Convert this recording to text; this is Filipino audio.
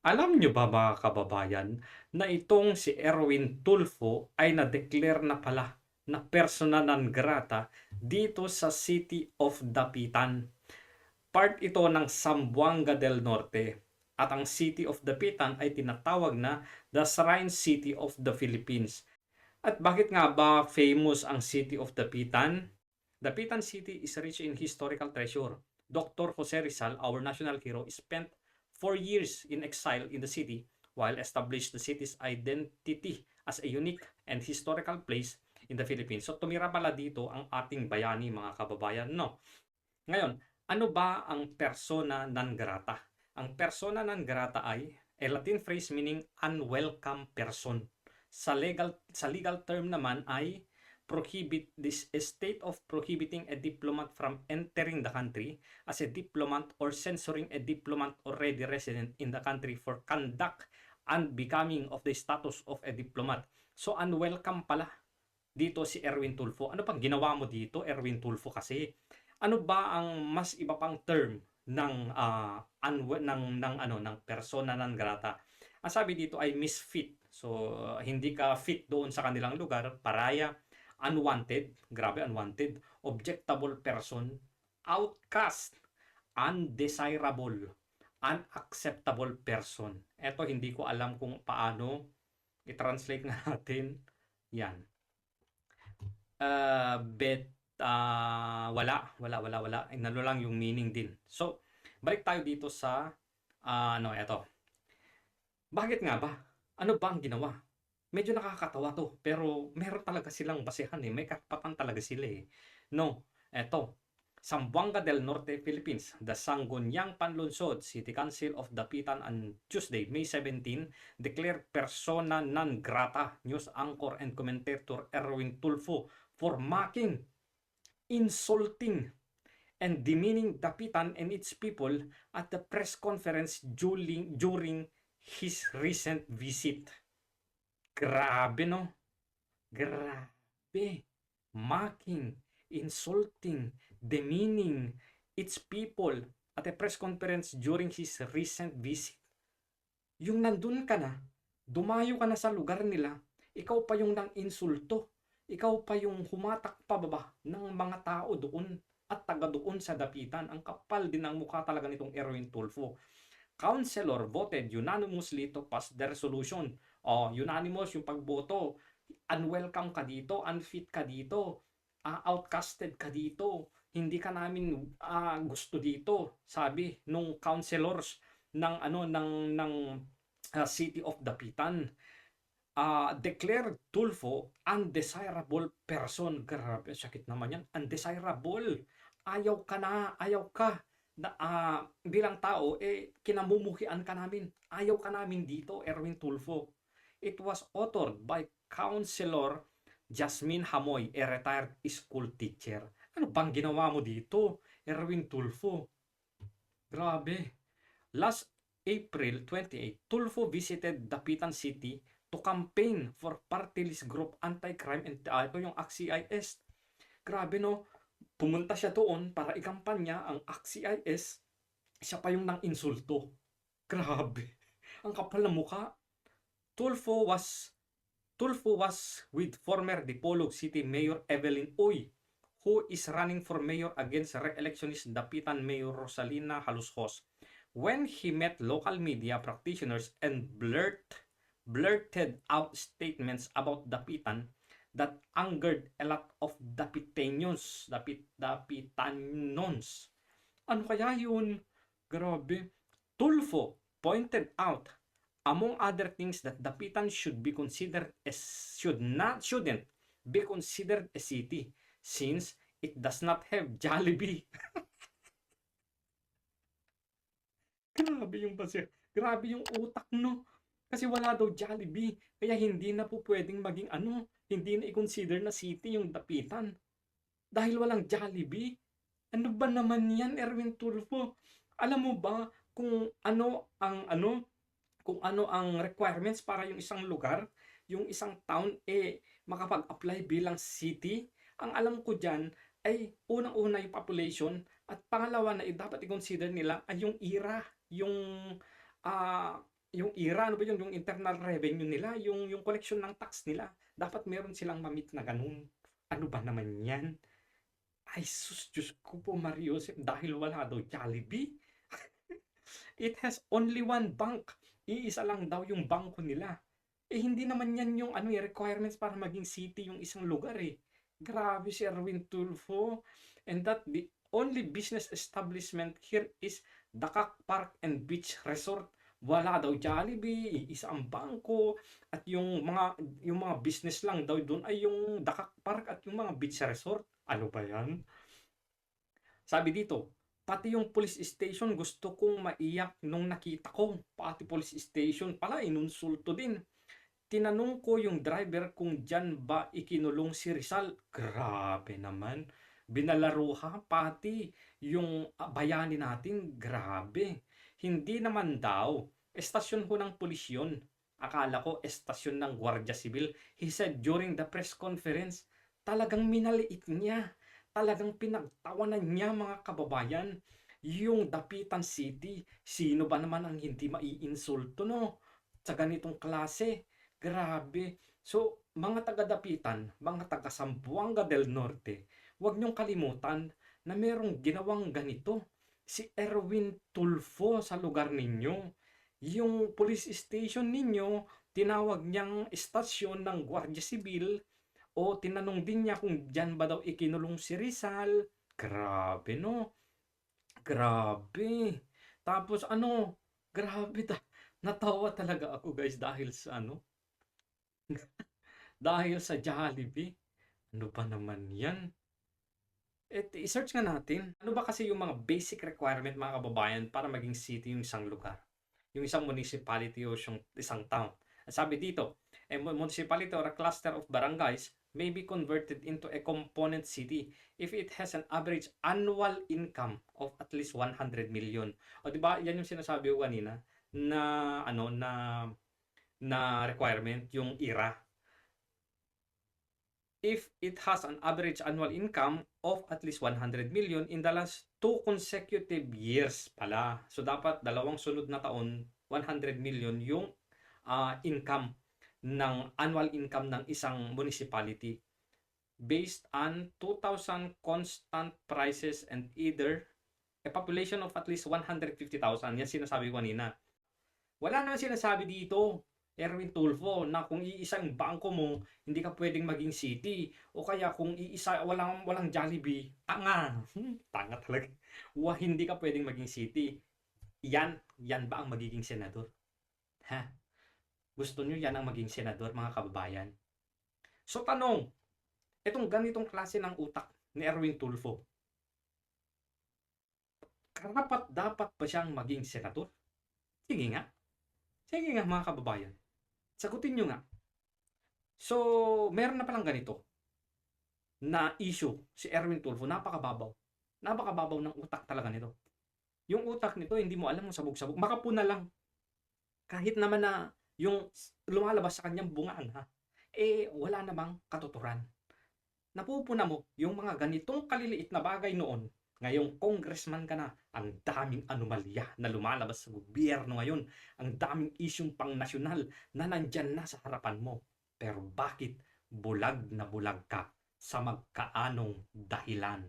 Alam niyo ba mga kababayan na itong si Erwin Tulfo ay na-declare na pala na persona non grata dito sa City of Dapitan. Part ito ng Zamboanga del Norte at ang City of Dapitan ay tinatawag na the Shrine City of the Philippines. At bakit nga ba famous ang City of Dapitan? Dapitan City is rich in historical treasure. Dr. Jose Rizal, our national hero, spent 4 years in exile in the city while established the city's identity as a unique and historical place in the Philippines. So tumira pala dito ang ating bayani mga kababayan, no? Ngayon, ano ba ang persona non grata? Ang persona non grata ay a Latin phrase meaning unwelcome person. Sa legal term naman ay prohibit this state of prohibiting a diplomat from entering the country as a diplomat or censoring a diplomat already resident in the country for conduct unbecoming of the status of a diplomat. So unwelcome pala dito si Erwin Tulfo. Ano pang ginawa mo dito, Erwin Tulfo kasi? Ano ba ang mas iba pang term ng ng persona non grata? Ang sabi dito ay misfit. So hindi ka fit doon sa kanilang lugar, paraya, unwanted, grabe unwanted, objectable person, outcast, undesirable, unacceptable person. Ito hindi ko alam kung paano i-translate nga natin. Yan. Bet wala. Inano lang yung meaning din. So, balik tayo dito sa eto. Bakit nga ba? Ano ba ang ginawa? Medyo nakakatawa to, pero meron talaga silang basehan eh. May karapatan talaga sila eh. No, eto. Zamboanga del Norte, Philippines. The Sangguniang Panlunsod City Council of Dapitan on Tuesday, May 17, declared persona non grata news anchor and commentator Erwin Tulfo for mocking, insulting, and demeaning Dapitan and its people at the press conference during his recent visit. Grabe no? Grabe. Mocking, insulting, demeaning its people at a press conference during his recent visit. Yung nandun ka na, dumayo ka na sa lugar nila, ikaw pa yung nang insulto. Ikaw pa yung humatak pababa ng mga tao doon at taga doon sa Dapitan. Ang kapal din ang mukha talaga nitong Erwin Tulfo. Councilor voted unanimously to pass the resolution. Unanimous yung pagboto. Unwelcome ka dito, unfit ka dito, outcasted ka dito, hindi ka namin gusto dito, sabi nung councilors ng City of Dapitan. Declared Tulfo undesirable person. Grabe, sakit naman yan. Undesirable. Ayaw ka na, ayaw ka. Bilang tao, kinamumuhian ka namin. Ayaw ka namin dito, Erwin Tulfo. It was authored by Councilor Jasmine Hamoy, a retired school teacher. Ano bang ginawa mo dito, Erwin Tulfo? Grabe. Last April 28, Tulfo visited Dapitan City to campaign for party list group anti-crime and ito yung ACT-CIS. Grabe no, pumunta siya doon para ikampanya ang ACT-CIS, siya pa yung nang insulto. Grabe, ang kapal ng mukha. Tulfo was with former Dipolog City Mayor Evelyn Uy, who is running for mayor against re-electionist Dapitan Mayor Rosalina Halushos. When he met local media practitioners and blurted out statements about Dapitan that angered a lot of Dapitanos. Ano kaya yun? Grabe. Tulfo pointed out, among other things, that Dapitan shouldn't be considered a city since it does not have Jollibee. Grabe yung base. Grabe yung utak no. Kasi wala daw Jollibee. Kaya hindi na po pwedeng maging hindi na i-consider na city yung Dapitan. Dahil walang Jollibee. Ano ba naman yan, Erwin Tulfo? Alam mo ba kung kung ano ang requirements para yung isang lugar, yung isang town, makapag-apply bilang city? Ang alam ko dyan ay unang-una yung population at pangalawa na dapat i-consider nila ay yung era, yung yung IRA, ano ba yun, yung internal revenue nila, yung collection ng tax nila. Dapat meron silang mamit na ganun. Ano ba naman yan? Ay sus, Diyos ko po, Mario Joseph, dahil wala daw Jollibee. It has only one bank. Iisa lang daw yung bangko nila. Eh hindi naman yan yung ano, requirements para maging city yung isang lugar eh. Grabe si Erwin Tulfo. And that the only business establishment here is Dakak Park and Beach Resort. Wala daw Jollibee, isa ang bangko at yung mga business lang daw doon ay yung Dakak Park at yung mga beach resort. Ano ba 'yan? Sabi dito, pati yung police station gusto kong maiyak nung nakita ko. Pati police station pala inunsulto din. Tinanong ko yung driver kung diyan ba ikinulong si Rizal. Grabe naman. Binalaruha pati yung bayani natin. Grabe. Hindi naman daw. Estasyon ho ng pulis yun. Akala ko estasyon ng Guardia Civil. He said during the press conference, talagang minaliit niya. Talagang pinagtawanan niya mga kababayan. Yung Dapitan City. Sino ba naman ang hindi maiinsulto no? Sa ganitong klase. Grabe. So, mga taga-Dapitan, mga taga Zamboanga del Norte, huwag niyong kalimutan na merong ginawang ganito. Si Erwin Tulfo sa lugar ninyo. Yung police station ninyo, tinawag niyang estasyon ng Guardia Civil o tinanong din niya kung diyan ba daw ikinulong si Rizal. Grabe no? Grabe. Tapos ano, grabe natawa talaga ako guys dahil sa ano, dahil sa Jollibee. Ano ba naman yan? I-search nga natin. Ano ba kasi yung mga basic requirement mga kababayan para maging city yung isang lugar? Yung isang municipality o yung isang town. Sabi dito, a municipality or a cluster of barangays may be converted into a component city if it has an average annual income of at least 100 million. O di ba? Yan yung sinasabi ko kanina na ano na requirement yung IRA. If it has an average annual income of at least 100 million in the last 2 consecutive years pala. So, dapat dalawang sunod na taon, 100 million yung income annual income ng isang municipality based on 2,000 constant prices and either a population of at least 150,000. Yan sinasabi ko kanina. Wala naman sinasabi dito, Erwin Tulfo, na kung iisang bangko mo, hindi ka pwedeng maging city. O kaya kung iisa, walang Jollibee, tanga. Tanga talaga. Hindi ka pwedeng maging city. Yan ba ang magiging senador? Ha? Gusto nyo yan ang maging senador, mga kababayan? So tanong, itong ganitong klase ng utak ni Erwin Tulfo, karapat dapat ba siyang maging senador? Sige nga. Sige nga mga kababayan. Sagutin nyo nga. So, meron na palang ganito na issue si Erwin Tulfo, napakababaw. Napakababaw ng utak talaga nito. Yung utak nito, hindi mo alam kung sabog-sabog. Makapuna lang. Kahit naman na yung lumalabas sa kanyang bungaan, ha? Eh, wala namang katuturan. Napupuna mo yung mga ganitong kaliliit na bagay noon. Ngayong congressman ka na, ang daming anomalya na lumalabas sa gobyerno ngayon. Ang daming isyong pang nasyonal na nandyan na sa harapan mo. Pero bakit bulag na bulag ka sa magkaanong dahilan?